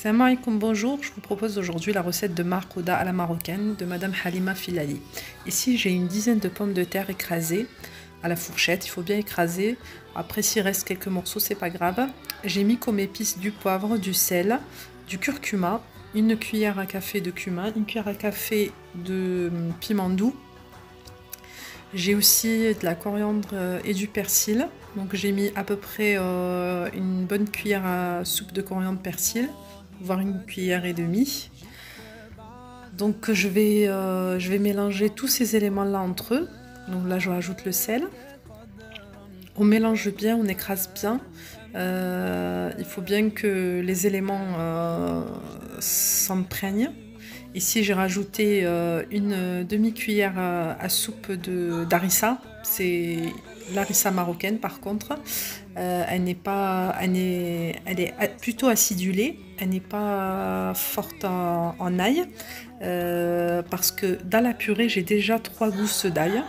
Salam alaikum, bonjour, je vous propose aujourd'hui la recette de marcouda à la marocaine de Madame Halima Filali. Ici j'ai une dizaine de pommes de terre écrasées à la fourchette, il faut bien écraser, après s'il reste quelques morceaux c'est pas grave. J'ai mis comme épices du poivre, du sel, du curcuma, une cuillère à café de cumin, une cuillère à café de piment doux. J'ai aussi de la coriandre et du persil, donc j'ai mis à peu près une bonne cuillère à soupe de coriandre persil, voire une cuillère et demie. Donc je vais mélanger tous ces éléments là entre eux. Donc là je rajoute le sel. On mélange bien, on écrase bien. Il faut bien que les éléments s'imprègnent. Ici j'ai rajouté une demi-cuillère à soupe d'harissa. C'est l'harissa marocaine par contre. Elle est plutôt acidulée, elle n'est pas forte en ail, parce que dans la purée j'ai déjà 3 gousses d'ail.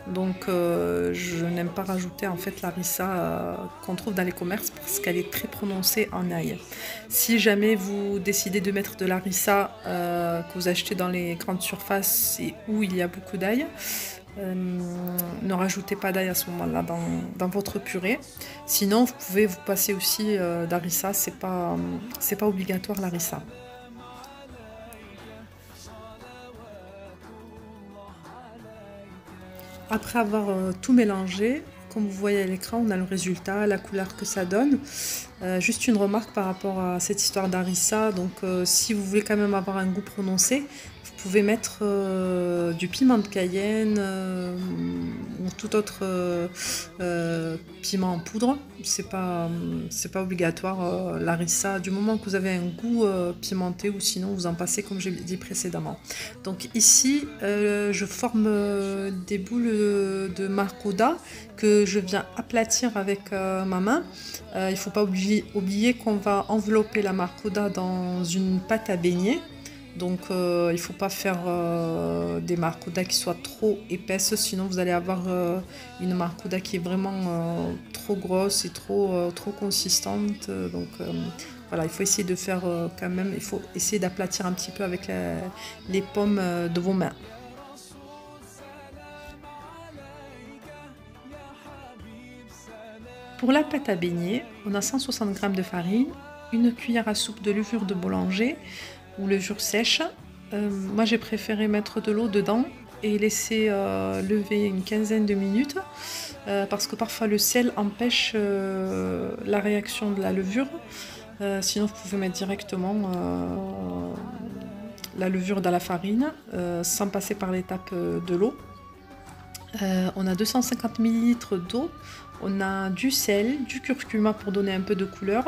Donc je n'aime pas rajouter en fait l'harissa qu'on trouve dans les commerces parce qu'elle est très prononcée en ail. Si jamais vous décidez de mettre de l'harissa que vous achetez dans les grandes surfaces et où il y a beaucoup d'ail, ne rajoutez pas d'ail à ce moment-là dans votre purée. Sinon vous pouvez vous passer aussi d'harissa, c'est pas obligatoire l'harissa. Après avoir tout mélangé, comme vous voyez à l'écran, on a le résultat, la couleur que ça donne. Juste une remarque par rapport à cette histoire d'harissa, donc si vous voulez quand même avoir un goût prononcé, vous pouvez mettre du piment de Cayenne ou tout autre piment en poudre. C'est pas obligatoire l'harissa, du moment que vous avez un goût pimenté, ou sinon vous en passez comme j'ai dit précédemment. Donc ici je forme des boules de marcouda que je viens aplatir avec ma main. Il ne faut pas oublier qu'on va envelopper la marcouda dans une pâte à beignet. Donc il ne faut pas faire des marcoudas qui soient trop épaisses, sinon vous allez avoir une marcouda qui est vraiment trop grosse et trop consistante. Donc voilà, il faut essayer de faire quand même, il faut essayer d'aplatir un petit peu avec les pommes de vos mains. Pour la pâte à beignet, on a 160 g de farine, une cuillère à soupe de levure de boulanger ou levure sèche. Moi j'ai préféré mettre de l'eau dedans et laisser lever une quinzaine de minutes parce que parfois le sel empêche la réaction de la levure. Sinon vous pouvez mettre directement la levure dans la farine sans passer par l'étape de l'eau. On a 250 ml d'eau, on a du sel, du curcuma pour donner un peu de couleur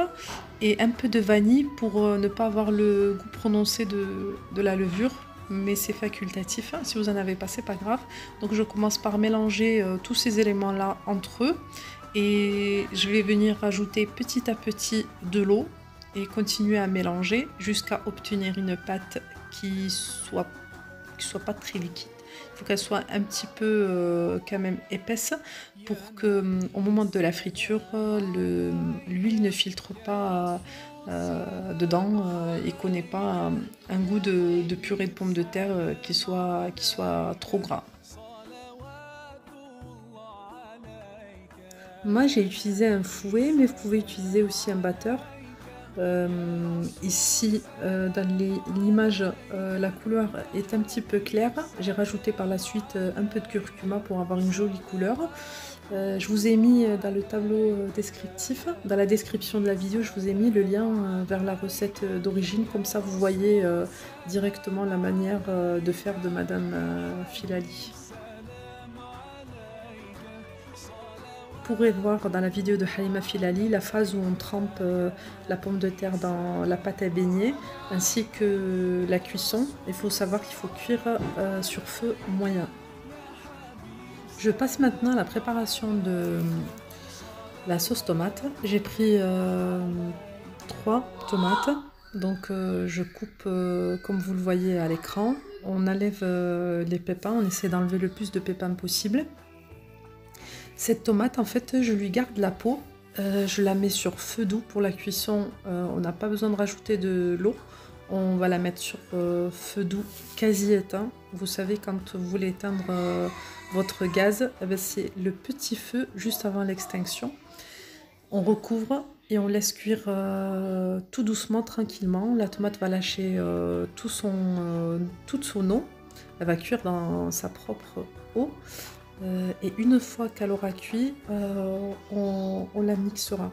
et un peu de vanille pour ne pas avoir le goût prononcé de la levure, mais c'est facultatif, hein. Si vous en avez pas, c'est pas grave. Donc je commence par mélanger tous ces éléments là entre eux et je vais venir rajouter petit à petit de l'eau et continuer à mélanger jusqu'à obtenir une pâte qui soit pas très liquide. Il faut qu'elle soit un petit peu quand même épaisse pour que au moment de la friture l'huile ne filtre pas dedans et qu'on n'ait pas un goût de purée de pommes de terre qui soit trop gras. Moi j'ai utilisé un fouet, mais vous pouvez utiliser aussi un batteur. Ici dans l'image la couleur est un petit peu claire, j'ai rajouté par la suite un peu de curcuma pour avoir une jolie couleur. Je vous ai mis dans le tableau descriptif, dans la description de la vidéo, je vous ai mis le lien vers la recette d'origine, comme ça vous voyez directement la manière de faire de Madame Filali. Vous pourrez voir dans la vidéo de Halima Filali la phase où on trempe la pomme de terre dans la pâte à beignet ainsi que la cuisson. Il faut savoir qu'il faut cuire sur feu moyen. Je passe maintenant à la préparation de la sauce tomate. J'ai pris 3 tomates, donc je coupe comme vous le voyez à l'écran. On enlève les pépins, on essaie d'enlever le plus de pépins possible. Cette tomate, en fait, je lui garde la peau Je la mets sur feu doux pour la cuisson, on n'a pas besoin de rajouter de l'eau. On va la mettre sur feu doux quasi éteint. Vous savez, quand vous voulez éteindre votre gaz, eh ben, c'est le petit feu juste avant l'extinction. On recouvre et on laisse cuire tout doucement, tranquillement. La tomate va lâcher toute son eau. Elle va cuire dans sa propre eau. Et une fois qu'elle aura cuit, on la mixera.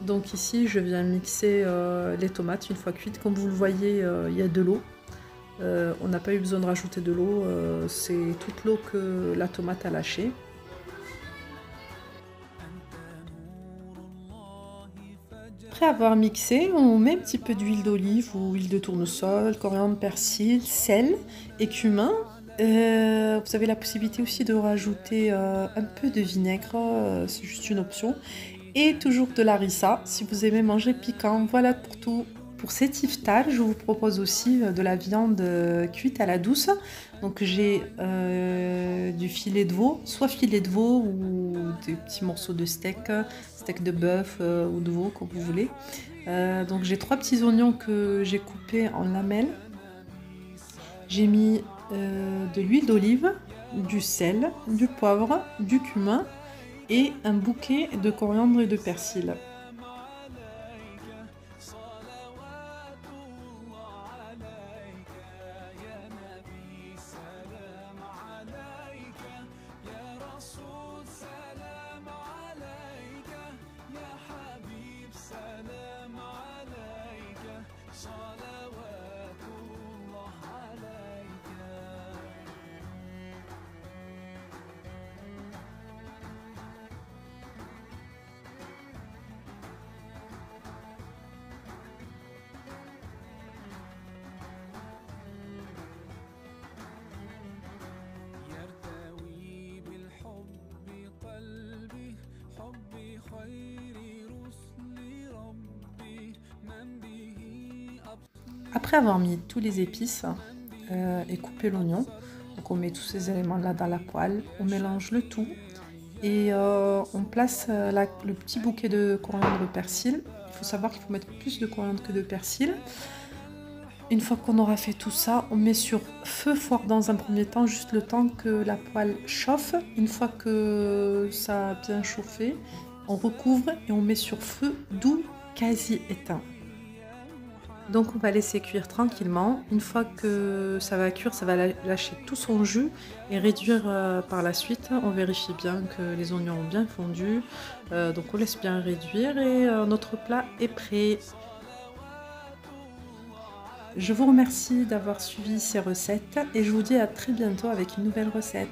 Donc ici, je viens mixer les tomates une fois cuites. Comme vous le voyez, il y a de l'eau. On n'a pas eu besoin de rajouter de l'eau, c'est toute l'eau que la tomate a lâchée. Après avoir mixé, on met un petit peu d'huile d'olive ou huile de tournesol, coriandre, persil, sel et cumin. Vous avez la possibilité aussi de rajouter un peu de vinaigre, c'est juste une option. Et toujours de la harissa, si vous aimez manger piquant. Voilà pour tout. Pour cet iftar, je vous propose aussi de la viande cuite à la douce. Donc j'ai du filet de veau, soit filet de veau ou des petits morceaux de steak, steak de bœuf ou de veau, comme vous voulez. Donc j'ai 3 petits oignons que j'ai coupés en lamelles. J'ai mis de l'huile d'olive, du sel, du poivre, du cumin et un bouquet de coriandre et de persil. Après avoir mis tous les épices et coupé l'oignon, donc on met tous ces éléments là dans la poêle, on mélange le tout et on place le petit bouquet de coriandre persil. Il faut savoir qu'il faut mettre plus de coriandre que de persil. Une fois qu'on aura fait tout ça, on met sur feu fort dans un premier temps, juste le temps que la poêle chauffe. Une fois que ça a bien chauffé, on recouvre et on met sur feu doux quasi éteint. Donc on va laisser cuire tranquillement. Une fois que ça va cuire, ça va lâcher tout son jus et réduire par la suite. On vérifie bien que les oignons ont bien fondu. Donc on laisse bien réduire et notre plat est prêt. Je vous remercie d'avoir suivi ces recettes et je vous dis à très bientôt avec une nouvelle recette.